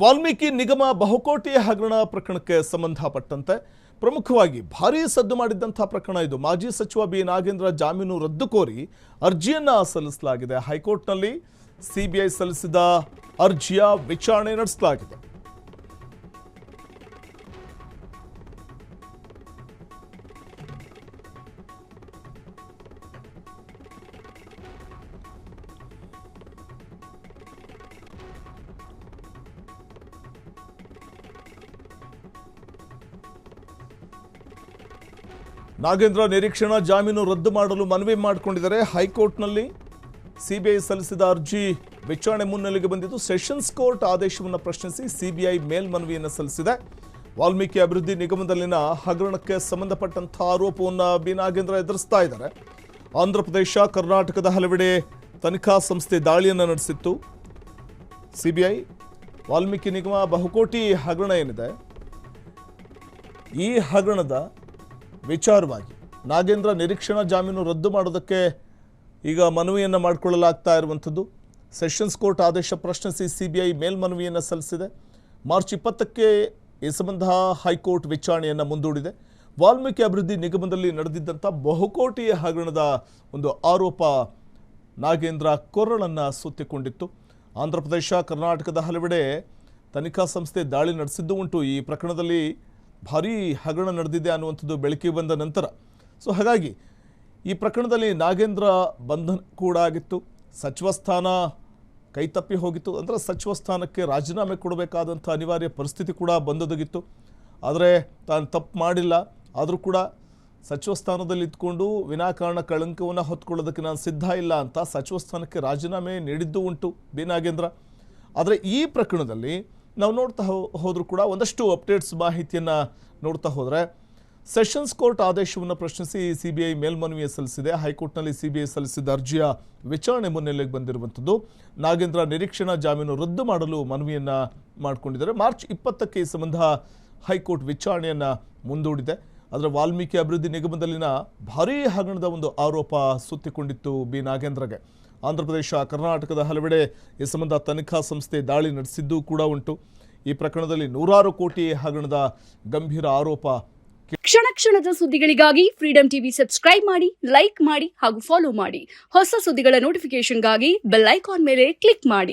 ವಾಲ್ಮೀಕಿ ನಿಗಮ ಬಹುಕೋಟಿ ಹಗರಣ ಪ್ರಕರಣಕ್ಕೆ ಸಂಬಂಧಪಟ್ಟಂತೆ ಪ್ರಮುಖವಾಗಿ ಭಾರೀ ಸದ್ದು ಮಾಡಿದ್ದಂಥ ಪ್ರಕರಣ ಇದು. ಮಾಜಿ ಸಚಿವ ಬಿ ನಾಗೇಂದ್ರ ಜಾಮೀನು ರದ್ದು ಕೋರಿ ಅರ್ಜಿಯನ್ನ ಸಲ್ಲಿಸಲಾಗಿದೆ. ಹೈಕೋರ್ಟ್ನಲ್ಲಿ ಸಿಬಿಐ ಸಲ್ಲಿಸಿದ ಅರ್ಜಿಯ ವಿಚಾರಣೆ ನಡೆಸಲಾಗಿದೆ. ನಾಗೇಂದ್ರ ನಿರೀಕ್ಷಣಾ ಜಾಮೀನು ರದ್ದು ಮಾಡಲು ಮನವಿ ಮಾಡಿಕೊಂಡಿದ್ದಾರೆ. ಹೈಕೋರ್ಟ್ನಲ್ಲಿ ಸಿಬಿಐ ಸಲ್ಲಿಸಿದ ಅರ್ಜಿ ವಿಚಾರಣೆ ಮುನ್ನೆಲೆಗೆ ಬಂದಿದ್ದು. ಸೆಷನ್ಸ್ ಕೋರ್ಟ್ ಆದೇಶವನ್ನು ಪ್ರಶ್ನಿಸಿ ಸಿಬಿಐ ಮೇಲ್ಮನವಿಯನ್ನು ಸಲ್ಲಿಸಿದೆ. ವಾಲ್ಮೀಕಿ ಅಭಿವೃದ್ಧಿ ನಿಗಮದಲ್ಲಿನ ಹಗರಣಕ್ಕೆ ಸಂಬಂಧಪಟ್ಟಂಥ ಆರೋಪವನ್ನು ಬಿ ನಾಗೇಂದ್ರ ಎದುರಿಸ್ತಾ ಇದ್ದಾರೆ. ಆಂಧ್ರಪ್ರದೇಶ, ಕರ್ನಾಟಕದ ಹಲವೆಡೆ ತನಿಖಾ ಸಂಸ್ಥೆ ದಾಳಿಯನ್ನು ನಡೆಸಿತ್ತು. ಸಿಬಿಐ ವಾಲ್ಮೀಕಿ ನಿಗಮ ಬಹುಕೋಟಿ ಹಗರಣ ಏನಿದೆ, ಈ ಹಗರಣದ ವಿಚಾರವಾಗಿ ನಾಗೇಂದ್ರ ನಿರೀಕ್ಷಣಾ ಜಾಮೀನು ರದ್ದು ಮಾಡೋದಕ್ಕೆ ಈಗ ಮನವಿಯನ್ನು ಮಾಡಿಕೊಳ್ಳಲಾಗ್ತಾ ಇರುವಂಥದ್ದು. ಸೆಷನ್ಸ್ ಕೋರ್ಟ್ ಆದೇಶ ಪ್ರಶ್ನಿಸಿ ಸಿಬಿಐ ಮೇಲ್ಮನವಿಯನ್ನು ಸಲ್ಲಿಸಿದೆ. ಮಾರ್ಚ್ 20ಕ್ಕೆ ಈ ಸಂಬಂಧ ಹೈಕೋರ್ಟ್ ವಿಚಾರಣೆಯನ್ನು ಮುಂದೂಡಿದೆ. ವಾಲ್ಮೀಕಿ ಅಭಿವೃದ್ಧಿ ನಿಗಮದಲ್ಲಿ ನಡೆದಿದ್ದಂಥ ಬಹುಕೋಟಿ ಹಗರಣದ ಒಂದು ಆರೋಪ ನಾಗೇಂದ್ರ ಕೊರಳನ್ನು ಸುತ್ತಿಕೊಂಡಿತ್ತು. ಆಂಧ್ರಪ್ರದೇಶ, ಕರ್ನಾಟಕದ ಹಲವೆಡೆ ತನಿಖಾ ಸಂಸ್ಥೆ ದಾಳಿ ನಡೆಸಿದ್ದು ಉಂಟು. ಈ ಪ್ರಕರಣದಲ್ಲಿ ಭಾರೀ ಹಗರಣ ನಡೆದಿದೆ ಅನ್ನುವಂಥದ್ದು ಬೆಳಕಿಗೆ ಬಂದ ನಂತರ. ಸೊ ಹಾಗಾಗಿ ಈ ಪ್ರಕರಣದಲ್ಲಿ ನಾಗೇಂದ್ರ ಬಂಧನ ಕೂಡ ಆಗಿತ್ತು. ಸಚಿವ ಸ್ಥಾನ ಕೈತಪ್ಪಿ ಹೋಗಿತ್ತು. ಅಂದರೆ ಸಚಿವ ಸ್ಥಾನಕ್ಕೆ ರಾಜೀನಾಮೆ ಕೊಡಬೇಕಾದಂಥ ಅನಿವಾರ್ಯ ಪರಿಸ್ಥಿತಿ ಕೂಡ ಬಂದೊದಗಿತ್ತು. ಆದರೆ ತಾನು ತಪ್ಪು ಮಾಡಿಲ್ಲ, ಆದರೂ ಕೂಡ ಸಚಿವ ಸ್ಥಾನದಲ್ಲಿ ಇದ್ಕೊಂಡು ವಿನಾಕಾರಣ ಕಳಂಕವನ್ನು ಹೊತ್ಕೊಳ್ಳೋದಕ್ಕೆ ನಾನು ಸಿದ್ಧ ಇಲ್ಲ ಅಂತ ಸಚಿವ ಸ್ಥಾನಕ್ಕೆ ರಾಜೀನಾಮೆ ನೀಡಿದ್ದು ಉಂಟು ಬಿ ನಾಗೇಂದ್ರ. ಆದರೆ ಈ ಪ್ರಕರಣದಲ್ಲಿ ನಾವು ನೋಡ್ತಾ ಹೋದರೂ ಕೂಡ ಒಂದಷ್ಟು ಅಪ್ಡೇಟ್ಸ್ ಮಾಹಿತಿಯನ್ನು ನೋಡ್ತಾ ಹೋದರೆ, ಸೆಷನ್ಸ್ ಕೋರ್ಟ್ ಆದೇಶವನ್ನು ಪ್ರಶ್ನಿಸಿ ಸಿಬಿಐ ಮೇಲ್ಮನವಿ ಸಲ್ಲಿಸಿದೆ. ಹೈಕೋರ್ಟ್ನಲ್ಲಿ ಸಿಬಿಐ ಸಲ್ಲಿಸಿದ ಅರ್ಜಿಯ ವಿಚಾರಣೆ ಮುನ್ನೆಲೆಗೆ ಬಂದಿರುವಂಥದ್ದು. ನಾಗೇಂದ್ರ ನಿರೀಕ್ಷಣಾ ಜಾಮೀನು ರದ್ದು ಮಾಡಲು ಮನವಿಯನ್ನು ಮಾಡಿಕೊಂಡಿದ್ದಾರೆ. ಮಾರ್ಚ್ 20ಕ್ಕೆ ಈ ಸಂಬಂಧ ಹೈಕೋರ್ಟ್ ವಿಚಾರಣೆಯನ್ನು ಮುಂದೂಡಿದೆ. ಆದರೆ ವಾಲ್ಮೀಕಿ ಅಭಿವೃದ್ಧಿ ನಿಗಮದಲ್ಲಿನ ಭಾರೀ ಹಗರಣದ ಒಂದು ಆರೋಪ ಸುತ್ತಿಕೊಂಡಿತ್ತು ಬಿ ನಾಗೇಂದ್ರಗೆ. ಆಂಧ್ರಪ್ರದೇಶ, ಕರ್ನಾಟಕದ ಹಲವೆಡೆ ಈ ಸಂಬಂಧ ತನಿಖಾ ಸಂಸ್ಥೆ ದಾಳಿ ನಡೆಸಿದ್ದು ಕೂಡ ಉಂಟು. ಈ ಪ್ರಕರಣದಲ್ಲಿ ನೂರಾರು ಕೋಟಿ ಹಗರಣದ ಗಂಭೀರ ಆರೋಪ. ಕ್ಷಣ ಕ್ಷಣದ ಸುದ್ದಿಗಳಿಗಾಗಿ ಫ್ರೀಡಂ ಟಿವಿ ಸಬ್ಸ್ಕ್ರೈಬ್ ಮಾಡಿ, ಲೈಕ್ ಮಾಡಿ ಹಾಗೂ ಫಾಲೋ ಮಾಡಿ. ಹೊಸ ಸುದ್ದಿಗಳ ನೋಟಿಫಿಕೇಶನ್ಗಾಗಿ ಬೆಲ್ ಐಕಾನ್ ಮೇಲೆ ಕ್ಲಿಕ್ ಮಾಡಿ.